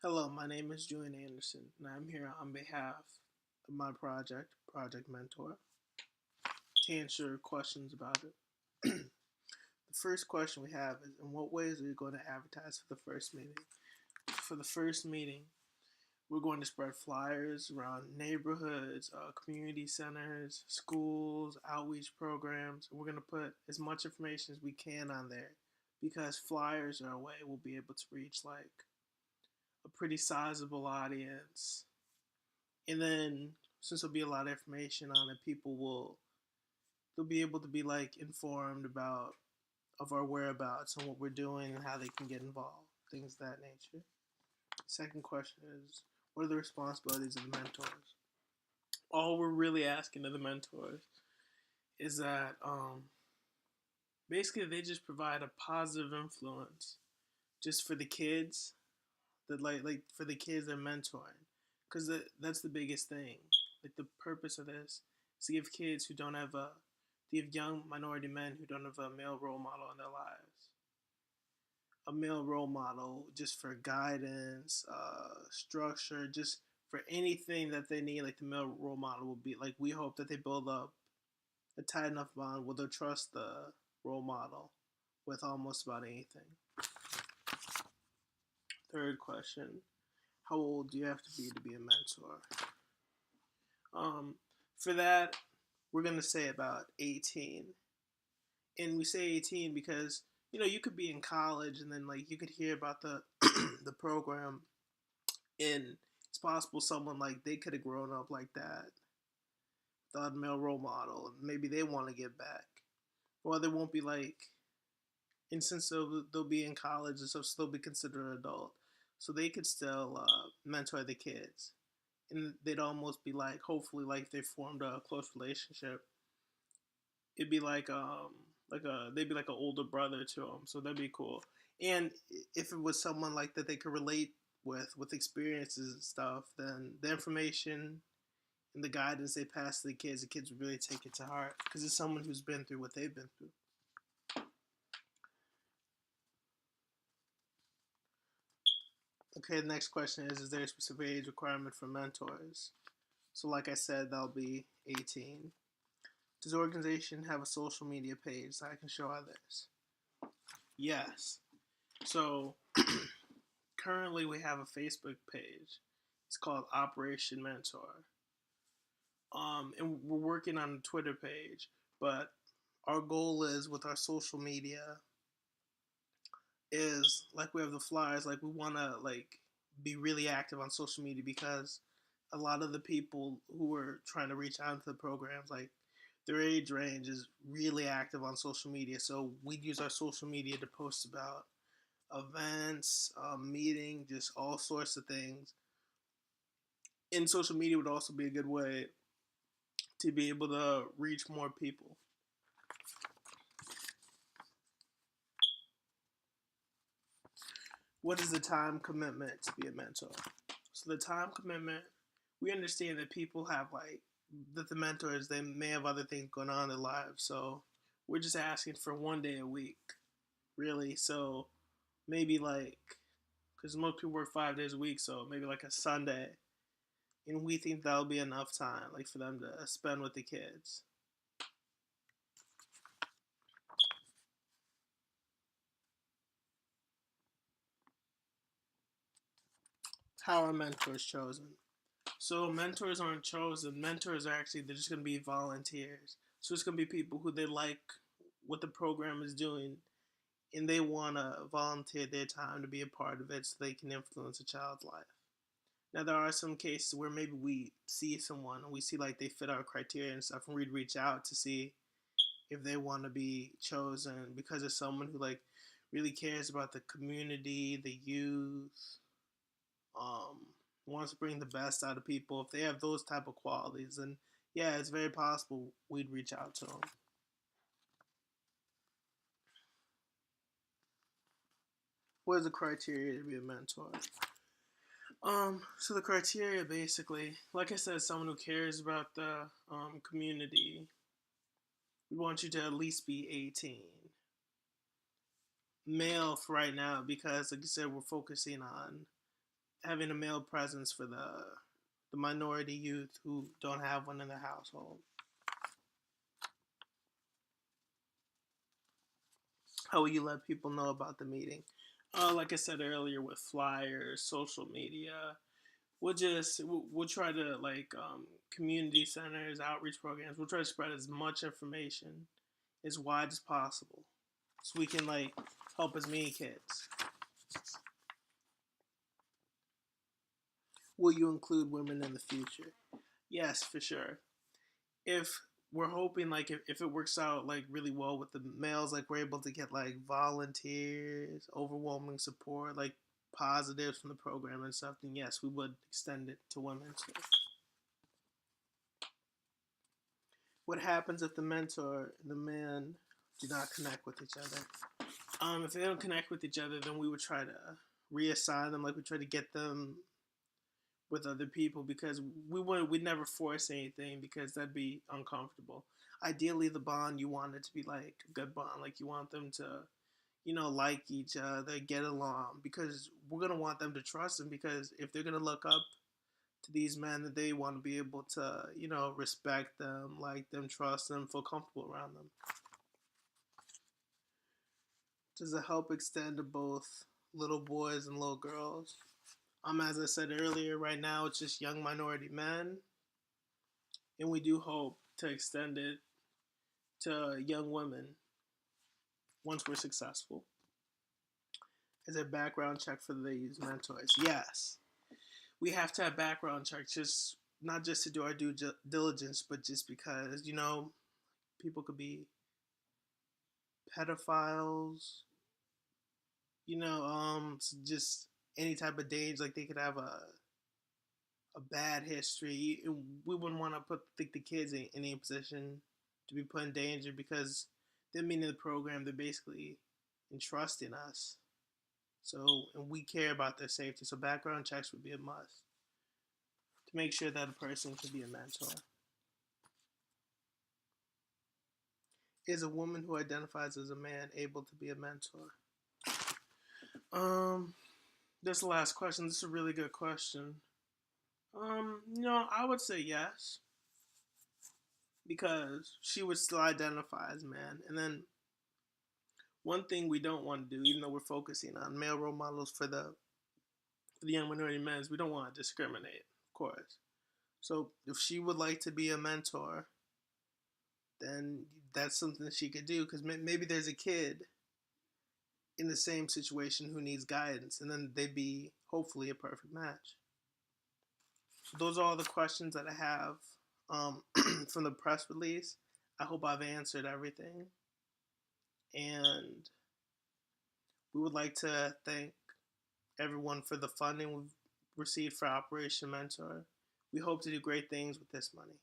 Hello, my name is Julian Anderson, and I'm here on behalf of my project, Project Mentor, to answer questions about it. The first question we have is, in what ways are you going to advertise for the first meeting? For the first meeting, we're going to spread flyers around neighborhoods, community centers, schools, outreach programs. We're going to put as much information as we can on there because flyers are a way we'll be able to reach like a pretty sizable audience. And then since there'll be a lot of information on it, people will they'll be able to be like informed about of our whereabouts and what we're doing and how they can get involved, things of that nature. Second question is, what are the responsibilities of the mentors? All we're really asking of the mentors is that basically they just provide a positive influence just for the kids that like for the kids they're mentoring, because that's the biggest thing. Like the purpose of this is to give kids who don't have a to give young minority men who don't have a male role model in their lives a male role model just for guidance, structure, just for anything that they need. Like the male role model will be like we hope that they build up a tight enough bond where they'll trust the role model with almost about anything. Third question: how old do you have to be a mentor? Um, for that, we're gonna say about 18, and we say 18 because you could be in college and then like you could hear about the the program, and it's possible someone like they could have grown up like that without a male role model, and maybe they want to get back, or they won't be like, and since they'll be in college and stuff, so they'll be considered an adult, so they could still mentor the kids, and they'd almost be like, hopefully, like they formed a close relationship. It'd be like a they'd be like an older brother to them, so that'd be cool. And if it was someone like that they could relate with experiences and stuff, then the information and the guidance they pass to the kids would really take it to heart because it's someone who's been through what they've been through. Okay, the next question is there a specific age requirement for mentors? So like I said, that'll be 18. Does the organization have a social media page so I can show others? Yes. So currently we have a Facebook page. It's called Operation Mentor. And we're working on a Twitter page, but our goal is with our social media is like we have the flyers, like we want to like be really active on social media because a lot of the people who are trying to reach out to the programs, like their age range is really active on social media. So we'd use our social media to post about events, meeting, just all sorts of things. And social media would also be a good way to be able to reach more people. What is the time commitment to be a mentor? So the time commitment, we understand that people have like that the mentors they may have other things going on in their lives, so we're just asking for 1 day a week, really. So maybe like because most people work 5 days a week, so maybe like a Sunday, and we think that'll be enough time, like for them to spend with the kids. How are mentors chosen? So mentors aren't chosen. Mentors are actually they're just gonna be volunteers. So it's gonna be people who they like what the program is doing and they wanna volunteer their time to be a part of it so they can influence a child's life. Now there are some cases where maybe we see someone and we see like they fit our criteria and stuff and we'd reach out to see if they want to be chosen because it's someone who like really cares about the community, the youth, um, wants to bring the best out of people. If they have those type of qualities, then yeah, it's very possible we'd reach out to them. What is the criteria to be a mentor? So the criteria basically, like I said, someone who cares about the community. We want you to at least be 18. Male for right now because, like I said, we're focusing on having a male presence for the minority youth who don't have one in their household. How will you let people know about the meeting? Like I said earlier, with flyers, social media, we'll try to community centers, outreach programs. We'll try to spread as much information as wide as possible, so we can help as many kids. Will you include women in the future? Yes, for sure. If we're hoping if it works out really well with the males, we're able to get volunteers, overwhelming support, positives from the program and stuff, then yes, we would extend it to women too. What happens if the mentor and the man do not connect with each other? If they don't connect with each other, then we would try to reassign them. We try to get them with other people, because we'd never force anything, because that'd be uncomfortable. Ideally, the bond, you want it to be a good bond. You want them to, like each other, get along, because we're gonna want them to trust them. Because if they're gonna look up to these men, that they want to be able to, respect them, like them, trust them, feel comfortable around them. Does it help extend to both little boys and little girls? As I said earlier, right now it's just young minority men, and we do hope to extend it to young women once we're successful. Is there a background check for these mentors? Yes. We have to have background checks, just not just to do our due diligence, but just because, people could be pedophiles, just any type of danger. They could have a bad history. We wouldn't want to put the kids in any position to be put in danger, because them being in the program, they're basically entrusting us. So, and we care about their safety. So background checks would be a must to make sure that a person could be a mentor. Is a woman who identifies as a man able to be a mentor? This is the last question. This is a really good question. I would say yes, because she would still identify as man. And then one thing we don't want to do, even though we're focusing on male role models for the young minority men, is we don't want to discriminate, of course. So if she would like to be a mentor, then that's something that she could do, because maybe there's a kid in the same situation who needs guidance, and then they'd be hopefully a perfect match. So those are all the questions that I have from the press release. I hope I've answered everything, and we would like to thank everyone for the funding we've received for Operation Mentor. We hope to do great things with this money.